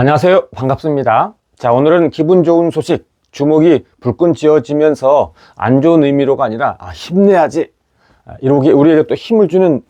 안녕하세요. 반갑습니다. 자, 오늘은 기분 좋은 소식, 주먹이 불끈 쥐어지면서 안 좋은 의미로가 아니라 힘내야지, 이렇게 우리에게 또 힘을 주는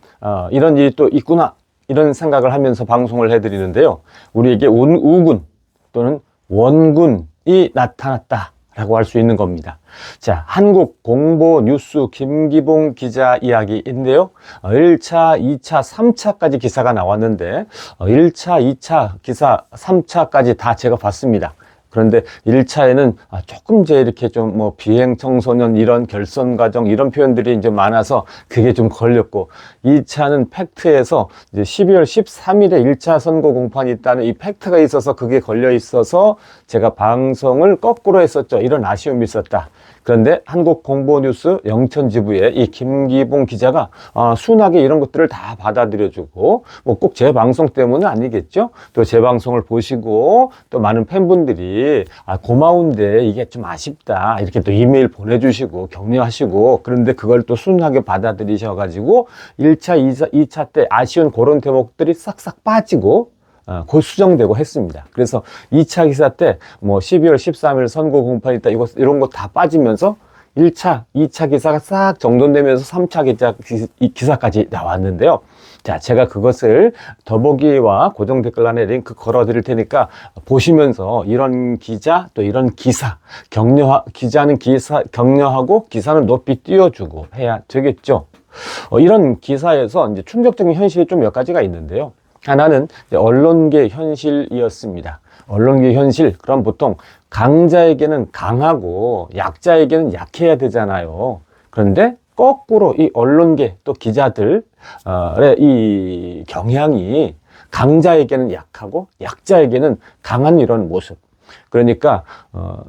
이런 일이 또 있구나, 이런 생각을 하면서 방송을 해드리는데요. 우리에게 우군 또는 원군이 나타났다 라고 할 수 있는 겁니다. 자, 한국공보뉴스 김기봉 기자 이야기인데요. 1차, 2차, 3차까지 기사가 나왔는데 1차, 2차 기사, 3차까지 다 제가 봤습니다. 그런데 1차에는 조금 이렇게 좀 비행 청소년 이런 결선 과정 이런 표현들이 이제 많아서 그게 좀 걸렸고, 2차는 팩트에서 이제 12월 13일에 1차 선거 공판이 있다는 이 팩트가 있어서 그게 걸려 있어서 제가 방송을 거꾸로 했었죠. 이런 아쉬움이 있었다. 그런데 한국공보뉴스 영천지부의 이 김기봉 기자가 순하게 이런 것들을 다 받아들여주고, 꼭 제 방송 때문은 아니겠죠. 또 제 방송을 보시고 또 많은 팬분들이 고마운데 이게 좀 아쉽다 이렇게 또 이메일 보내주시고 격려하시고, 그런데 그걸 또 순하게 받아들이셔가지고 1차, 2차 때 아쉬운 그런 대목들이 싹싹 빠지고 곧 수정되고 했습니다. 그래서 2차 기사 때 12월 13일 선거 공판이 있다 이런 거 다 빠지면서 1차, 2차 기사가 싹 정돈되면서 3차 기사까지 나왔는데요. 자, 제가 그것을 더보기와 고정 댓글란에 링크 걸어 드릴 테니까 보시면서 이런 기자 또 이런 기사 기자는 기사 격려하고 기사는 높이 띄워주고 해야 되겠죠. 이런 기사에서 이제 충격적인 현실이 좀 몇 가지가 있는데요. 하나는 언론계 현실이었습니다. 언론계 현실, 그럼 보통 강자에게는 강하고 약자에게는 약해야 되잖아요. 그런데 거꾸로 이 언론계 또 기자들의 이 경향이 강자에게는 약하고 약자에게는 강한 이런 모습. 그러니까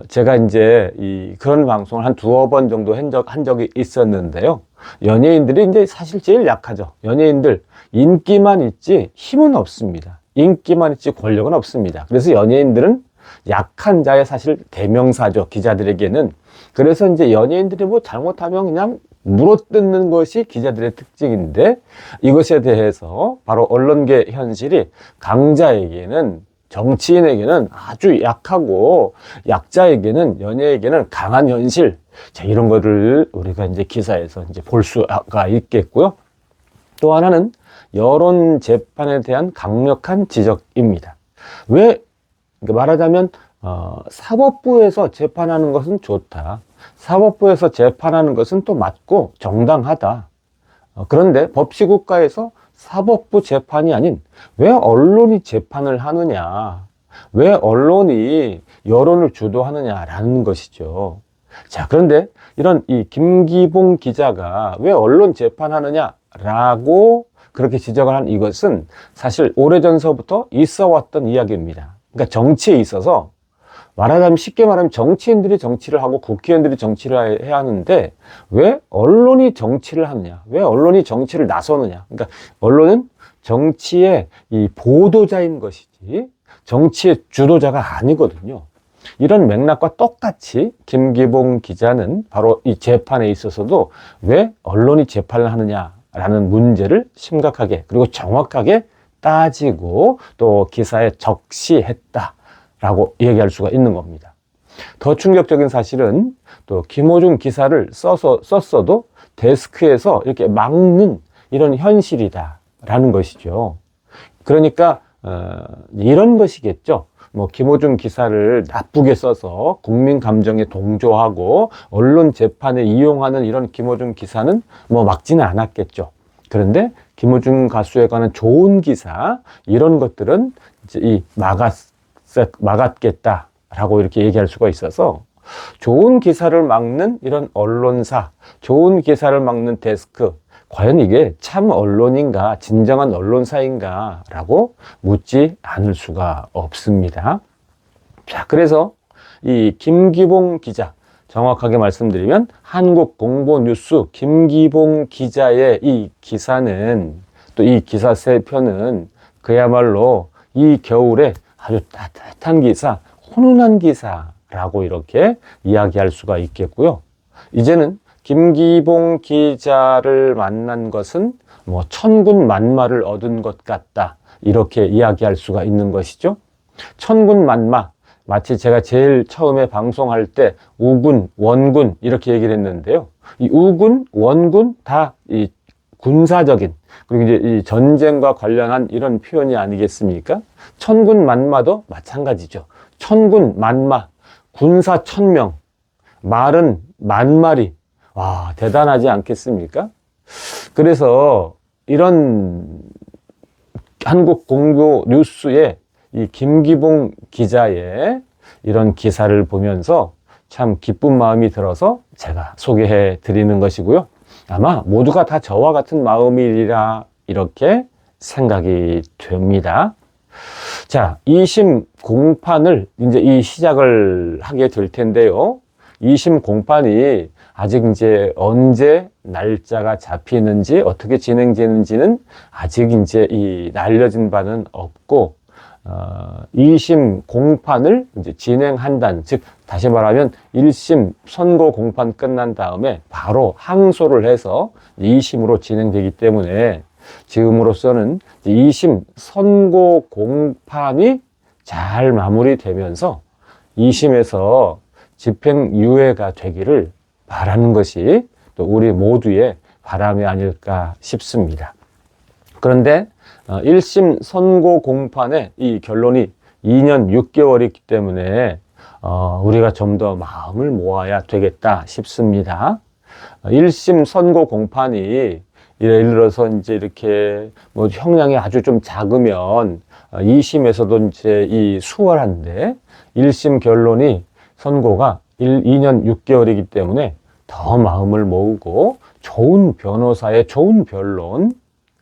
제가 이제 그런 방송을 한 두어 번 정도 한 적이 있었는데요. 연예인들이 이제 사실 제일 약하죠. 연예인들 인기만 있지 힘은 없습니다. 인기만 있지 권력은 없습니다. 그래서 연예인들은 약한 자의 사실 대명사죠, 기자들에게는. 그래서 이제 연예인들이 잘못하면 그냥 물어뜯는 것이 기자들의 특징인데, 이것에 대해서 바로 언론계 현실이 강자에게는, 정치인에게는 아주 약하고 약자에게는, 연예에게는 강한 현실. 자, 이런 거를 우리가 이제 기사에서 이제 볼 수가 있겠고요. 또 하나는 여론 재판에 대한 강력한 지적입니다. 말하자면 사법부에서 재판하는 것은 좋다. 사법부에서 재판하는 것은 또 맞고 정당하다. 그런데 법치국가에서 사법부 재판이 아닌 왜 언론이 재판을 하느냐, 왜 언론이 여론을 주도하느냐라는 것이죠. 자, 그런데 이런 이 김기봉 기자가 왜 언론 재판하느냐라고 그렇게 지적을 한 이것은 사실 오래전서부터 있어 왔던 이야기입니다. 그러니까 정치에 있어서 말하자면, 쉽게 말하면 정치인들이 정치를 하고 국회의원들이 정치를 해야 하는데 왜 언론이 정치를 하느냐, 왜 언론이 정치를 나서느냐. 그러니까 언론은 정치의 이 보도자인 것이지 정치의 주도자가 아니거든요. 이런 맥락과 똑같이 김기봉 기자는 바로 이 재판에 있어서도 왜 언론이 재판을 하느냐라는 문제를 심각하게 그리고 정확하게 따지고 또 기사에 적시했다라고 얘기할 수가 있는 겁니다. 더 충격적인 사실은 또 김호중 기사를 썼어도 데스크에서 이렇게 막는 이런 현실이다라는 것이죠. 그러니까 이런 것이겠죠. 김호중 기사를 나쁘게 써서 국민 감정에 동조하고 언론 재판에 이용하는 이런 김호중 기사는 막지는 않았겠죠. 그런데 김호중 가수에 관한 좋은 기사, 이런 것들은 이제 막았겠다라고 이렇게 얘기할 수가 있어서, 좋은 기사를 막는 이런 언론사, 좋은 기사를 막는 데스크, 과연 이게 참 언론인가, 진정한 언론사인가 라고 묻지 않을 수가 없습니다. 자, 그래서 이 김기봉 기자, 정확하게 말씀드리면 한국공보뉴스 김기봉 기자의 이 기사는, 또 이 기사 세 편은 그야말로 이 겨울에 아주 따뜻한 기사, 훈훈한 기사라고 이렇게 이야기할 수가 있겠고요. 이제는 김기봉 기자를 만난 것은 천군 만마를 얻은 것 같다, 이렇게 이야기할 수가 있는 것이죠. 천군만마, 마치 제가 제일 처음에 방송할 때 우군, 원군 이렇게 얘기를 했는데요. 이 우군, 원군 다 이 군사적인, 그리고 이제 이 전쟁과 관련한 이런 표현이 아니겠습니까? 천군만마도 마찬가지죠. 천군만마, 군사 1000명, 말은 10,000마리. 와, 대단하지 않겠습니까? 그래서 이런 한국 공보 뉴스에 이 김기봉 기자의 이런 기사를 보면서 참 기쁜 마음이 들어서 제가 소개해 드리는 것이고요. 아마 모두가 다 저와 같은 마음이리라 이렇게 생각이 됩니다. 자, 2심 공판을 이제 이 시작을 하게 될 텐데요. 2심 공판이 아직 이제 언제 날짜가 잡히는지 어떻게 진행되는지는 아직 이제 이 알려진 바는 없고, 2심 공판을 이제 진행한다는, 즉 다시 말하면 1심 선고 공판 끝난 다음에 바로 항소를 해서 2심으로 진행되기 때문에 지금으로서는 2심 선고 공판이 잘 마무리되면서 2심에서 집행유예가 되기를 바라는 것이 또 우리 모두의 바람이 아닐까 싶습니다. 그런데 1심 선고 공판의 이 결론이 2년 6개월이기 때문에 우리가 좀 더 마음을 모아야 되겠다 싶습니다. 1심 선고 공판이 예를 들어서 이제 이렇게 뭐 형량이 아주 좀 작으면 2심에서도 이제 이 수월한데 1심 결론이 선고가 2년 6개월이기 때문에 더 마음을 모으고 좋은 변호사의 좋은 변론,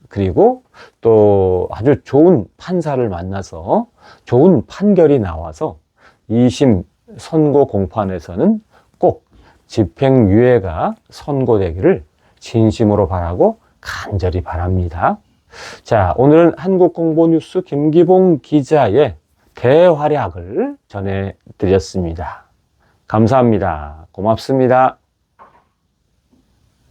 그리고 또 아주 좋은 판사를 만나서 좋은 판결이 나와서 2심 선고 공판에서는 꼭 집행유예가 선고되기를 진심으로 바라고 간절히 바랍니다. 자, 오늘은 한국공보뉴스 김기봉 기자의 대활약을 전해드렸습니다. 감사합니다. 고맙습니다.